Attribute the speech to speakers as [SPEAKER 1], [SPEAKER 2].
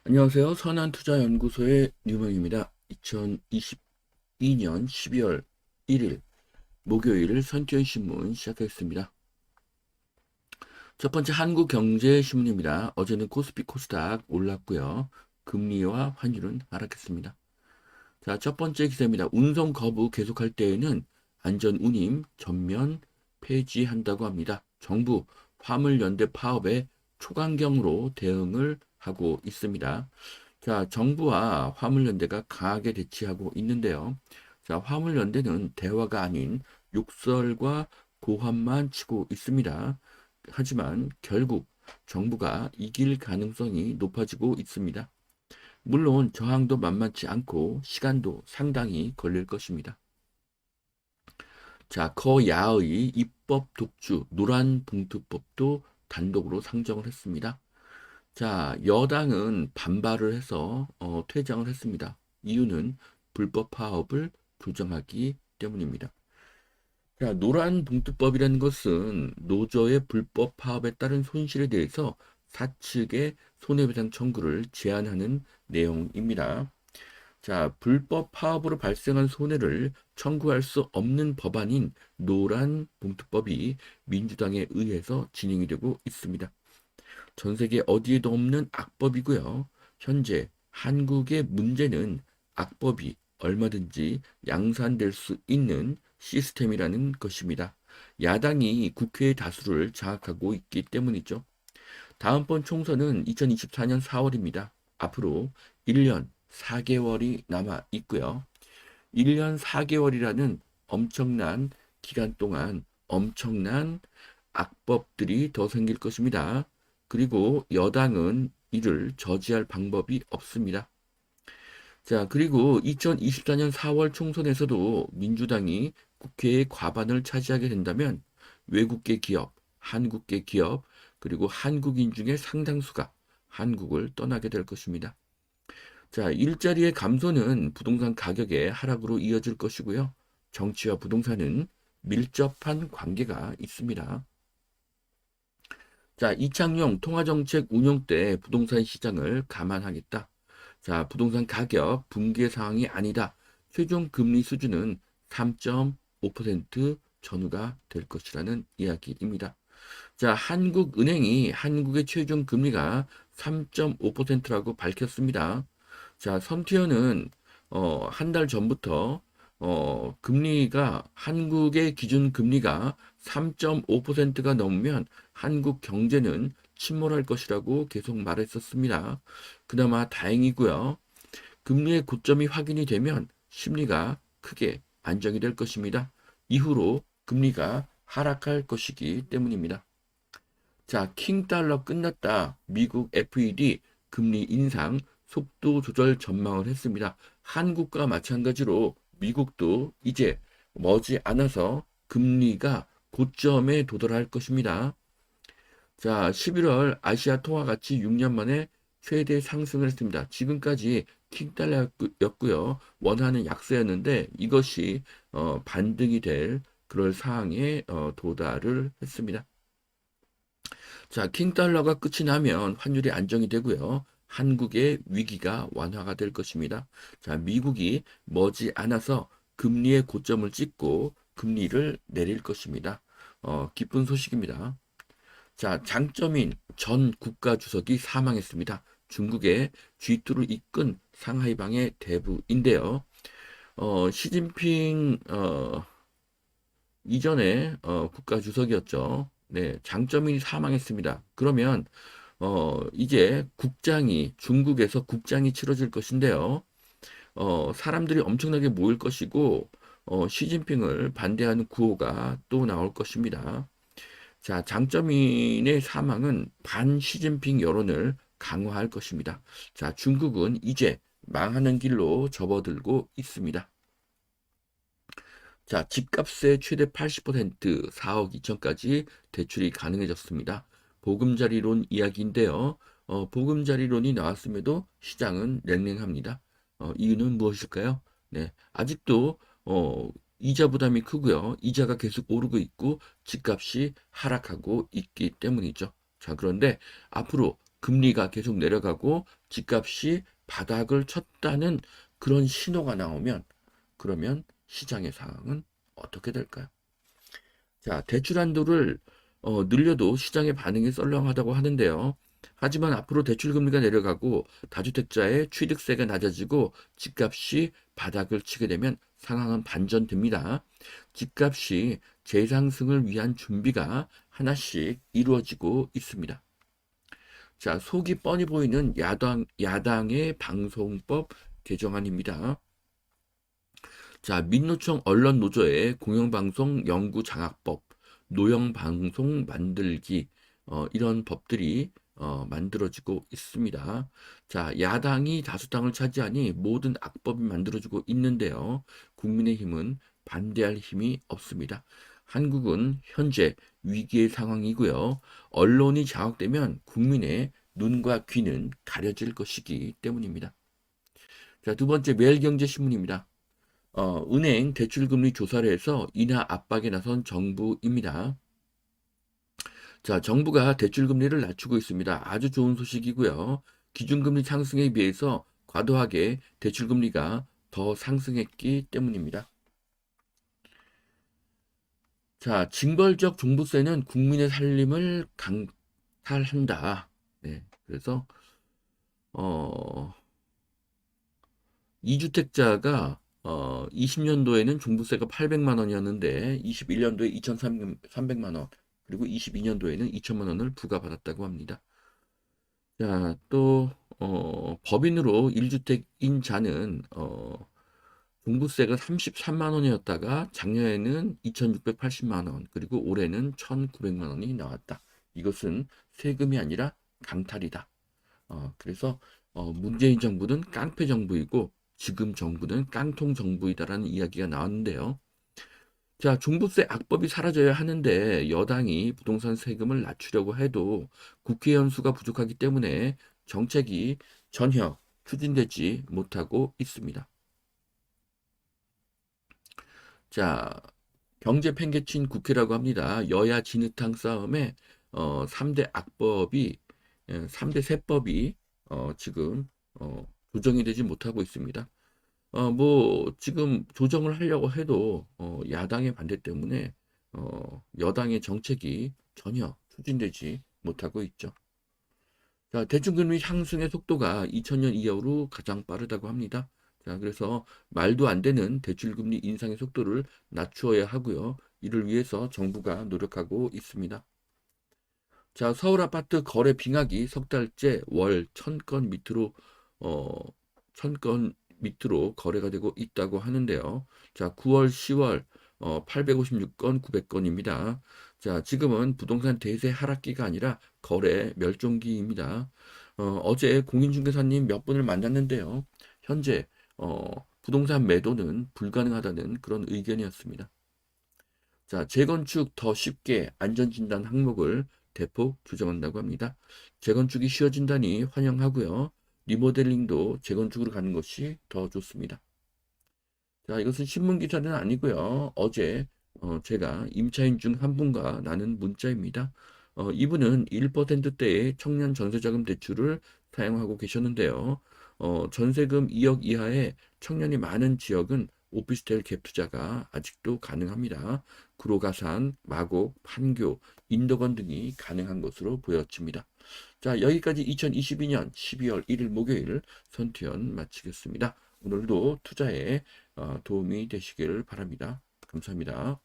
[SPEAKER 1] 안녕하세요. 선한투자연구소의 류명입니다. 2022년 12월 1일 목요일 선티현신문 시작하겠습니다. 첫 번째 한국경제신문입니다. 어제는 코스피 코스닥 올랐고요. 금리와 환율은 하락했습니다. 자, 첫 번째 기사입니다. 운송 거부 계속할 때에는 안전운임 전면 폐지한다고 합니다. 정부 화물연대 파업에 초강경으로 대응을 하고 있습니다. 자, 정부와 화물연대가 강하게 대치하고 있는데요. 자, 화물연대는 대화가 아닌 욕설과 고함만 치고 있습니다. 하지만 결국 정부가 이길 가능성이 높아지고 있습니다. 물론 저항도 만만치 않고 시간도 상당히 걸릴 것입니다. 자, 거야의 입법 독주 노란봉투법도 단독으로 상정을 했습니다. 자, 여당은 반발을 해서 퇴장을 했습니다. 이유는 불법 파업을 조정하기 때문입니다. 자, 노란봉투법이라는 것은 노조의 불법 파업에 따른 손실에 대해서 사측의 손해배상 청구를 제한하는 내용입니다. 자, 불법 파업으로 발생한 손해를 청구할 수 없는 법안인 노란봉투법이 민주당에 의해서 진행이 되고 있습니다. 전 세계 어디에도 없는 악법이고요. 현재 한국의 문제는 악법이 얼마든지 양산될 수 있는 시스템이라는 것입니다. 야당이 국회의 다수를 장악하고 있기 때문이죠. 다음번 총선은 2024년 4월입니다. 앞으로 1년 4개월이 남아 있고요. 1년 4개월이라는 엄청난 기간 동안 엄청난 악법들이 더 생길 것입니다. 그리고 여당은 이를 저지할 방법이 없습니다. 자, 그리고 2024년 4월 총선에서도 민주당이 국회의 과반을 차지하게 된다면 외국계 기업, 한국계 기업, 그리고 한국인 중에 상당수가 한국을 떠나게 될 것입니다. 자, 일자리의 감소는 부동산 가격의 하락으로 이어질 것이고요. 정치와 부동산은 밀접한 관계가 있습니다. 자, 이창용 통화정책 운용 때 부동산 시장을 감안하겠다. 자, 부동산 가격 붕괴 상황이 아니다. 최종 금리 수준은 3.5% 전후가 될 것이라는 이야기입니다. 자, 한국은행이 한국의 최종 금리가 3.5%라고 밝혔습니다. 자, 섬티어는 한 달 전부터 금리가 한국의 기준 금리가 3.5%가 넘으면 한국 경제는 침몰할 것이라고 계속 말했었습니다. 그나마 다행이고요. 금리의 고점이 확인이 되면 심리가 크게 안정이 될 것입니다. 이후로 금리가 하락할 것이기 때문입니다. 자, 킹달러 끝났다. 미국 FED 금리 인상 속도 조절 전망을 했습니다. 한국과 마찬가지로 미국도 이제 머지않아서 금리가 고점에 도달할 것입니다. 자, 11월 아시아 통화 가치 6년 만에 최대 상승을 했습니다. 지금까지 킹달러였고요. 원하는 약세였는데 이것이 반등이 될 그럴 상황에 도달을 했습니다. 자, 킹달러가 끝이 나면 환율이 안정이 되고요. 한국의 위기가 완화가 될 것입니다. 자, 미국이 머지않아서 금리의 고점을 찍고 금리를 내릴 것입니다. 기쁜 소식입니다. 자, 장점인 전 국가주석이 사망했습니다. 중국의 G2를 이끈 상하이방의 대부인데요. 시진핑 이전에 국가주석이었죠. 네, 장점인이 사망했습니다. 그러면 이제 국장이 중국에서 국장이 치러질 것인데요. 사람들이 엄청나게 모일 것이고 시진핑을 반대하는 구호가 또 나올 것입니다. 자, 장점인의 사망은 반 시진핑 여론을 강화할 것입니다. 자, 중국은 이제 망하는 길로 접어들고 있습니다. 자, 집값의 최대 80% 4억 2천까지 대출이 가능해졌습니다. 보금자리론 이야기인데요. 보금자리론이 나왔음에도 시장은 냉랭합니다. 이유는 무엇일까요? 네, 아직도 이자 부담이 크고요. 이자가 계속 오르고 있고 집값이 하락하고 있기 때문이죠. 자, 그런데 앞으로 금리가 계속 내려가고 집값이 바닥을 쳤다는 그런 신호가 나오면 그러면 시장의 상황은 어떻게 될까요? 자, 대출 한도를 늘려도 시장의 반응이 썰렁하다고 하는데요. 하지만 앞으로 대출 금리가 내려가고 다주택자의 취득세가 낮아지고 집값이 바닥을 치게 되면 상황은 반전됩니다. 집값이 재상승을 위한 준비가 하나씩 이루어지고 있습니다. 자, 속이 뻔히 보이는 야당의 방송법 개정안입니다. 자, 민노총 언론노조의 공영방송 연구장악법, 노영방송 만들기, 이런 법들이 만들어지고 있습니다. 자, 야당이 다수당을 차지하니 모든 악법이 만들어지고 있는데요. 국민의힘은 반대할 힘이 없습니다. 한국은 현재 위기의 상황이고요. 언론이 장악되면 국민의 눈과 귀는 가려질 것이기 때문입니다. 자, 두 번째 매일경제신문입니다. 은행 대출금리 조사를 해서 인하 압박에 나선 정부입니다. 자, 정부가 대출금리를 낮추고 있습니다. 아주 좋은 소식이고요. 기준금리 상승에 비해서 과도하게 대출금리가 더 상승했기 때문입니다. 자, 징벌적 종부세는 국민의 살림을 강탈한다. 네, 그래서 2주택자가 20년도에는 종부세가 800만 원이었는데 21년도에 2,300만 원, 그리고 22년도에는 2천만 원을 부과받았다고 합니다. 자, 또 법인으로 1주택인 자는 종부세가 33만 원이었다가 작년에는 2,680만 원, 그리고 올해는 1,900만 원이 나왔다. 이것은 세금이 아니라 강탈이다. 그래서 문재인 정부는 깡패 정부이고 지금 정부는 깡통 정부이다라는 이야기가 나왔는데요. 자, 종부세 악법이 사라져야 하는데 여당이 부동산 세금을 낮추려고 해도 국회의원 수가 부족하기 때문에 정책이 전혀 추진되지 못하고 있습니다. 자, 경제 팽개친 국회라고 합니다. 여야 진흙탕 싸움에 3대 악법이 3대 세법이 지금 조정이 되지 못하고 있습니다. 뭐 지금 조정을 하려고 해도 야당의 반대 때문에 여당의 정책이 전혀 추진되지 못하고 있죠. 자, 대출금리 상승의 속도가 2000년 이후로 가장 빠르다고 합니다. 자, 그래서 말도 안 되는 대출금리 인상의 속도를 낮추어야 하고요. 이를 위해서 정부가 노력하고 있습니다. 자, 서울 아파트 거래 빙하기 석 달째 월 1000건 밑으로 1000건 밑으로 거래가 되고 있다고 하는데요. 자, 9월, 10월 856건, 900건입니다. 자, 지금은 부동산 대세 하락기가 아니라 거래 멸종기입니다. 어제 공인중개사님 몇 분을 만났는데요. 현재 부동산 매도는 불가능하다는 그런 의견이었습니다. 자, 재건축 더 쉽게 안전진단 항목을 대폭 조정한다고 합니다. 재건축이 쉬워진다니 환영하고요. 리모델링도 재건축으로 가는 것이 더 좋습니다. 자, 이것은 신문 기사는 아니고요. 어제 제가 임차인 중 한 분과 나눈 문자입니다. 이분은 1%대의 청년 전세자금 대출을 사용하고 계셨는데요. 전세금 2억 이하의 청년이 많은 지역은 오피스텔 갭 투자가 아직도 가능합니다. 구로가산, 마곡, 판교, 인덕원 등이 가능한 것으로 보여집니다. 자, 여기까지 2022년 12월 1일 목요일 선투연 마치겠습니다. 오늘도 투자에 도움이 되시길 바랍니다. 감사합니다.